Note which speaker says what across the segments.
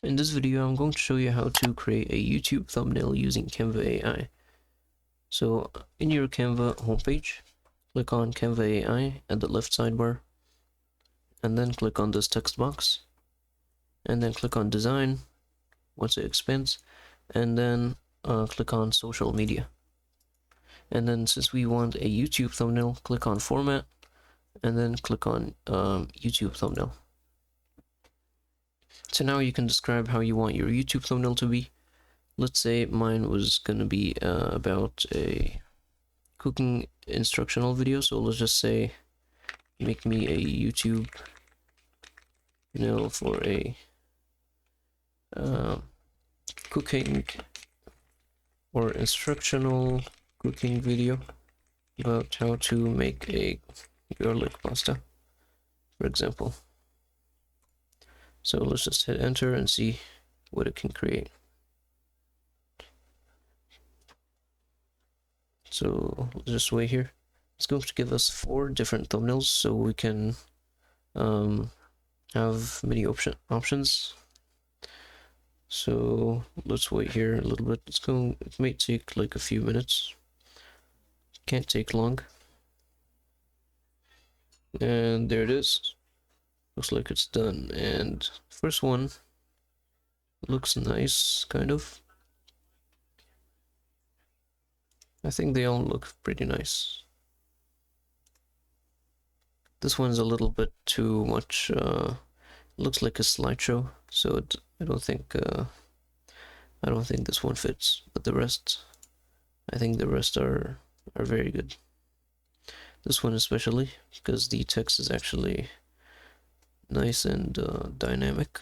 Speaker 1: In this video, I'm going to show you how to create a YouTube thumbnail using Canva AI. So in your Canva homepage, click on Canva AI at the left sidebar, and then click on this text box, and then click on Design once it expands, and then click on Social Media. And then since we want a YouTube thumbnail, click on Format, and then click on YouTube thumbnail. So now you can describe how you want your YouTube thumbnail to be. Let's say mine was going to be about a cooking instructional video. So let's just say, make me a YouTube thumbnail for a cooking or instructional cooking video about how to make a garlic pasta, for example. So let's just hit enter and see what it can create. So let's just wait here. It's going to give us 4 different thumbnails, so we can have many options. So let's wait here a little bit. It may take like a few minutes. Can't take long. And there it is. Looks like it's done. And first one looks nice, kind of. I think they all look pretty nice. This one's a little bit too much. Looks like a slideshow, so I don't think this one fits. But the rest, I think the rest are very good. This one especially, because the text is actually nice and dynamic.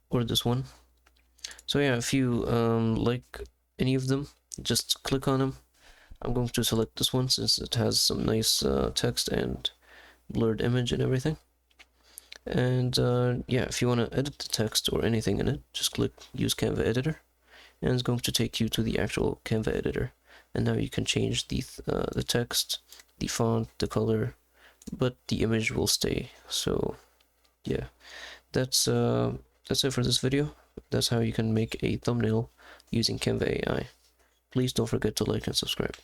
Speaker 1: Or this one. So yeah, if you like any of them, just click on them. I'm going to select this one since it has some nice text and blurred image and everything. And yeah, if you want to edit the text or anything in it, just click use Canva editor, and it's going to take you to the actual Canva editor. And now you can change the text, the font, the color, but the image will stay. So yeah, that's it for this video. That's how you can make a thumbnail using Canva AI. Please don't forget to like and subscribe.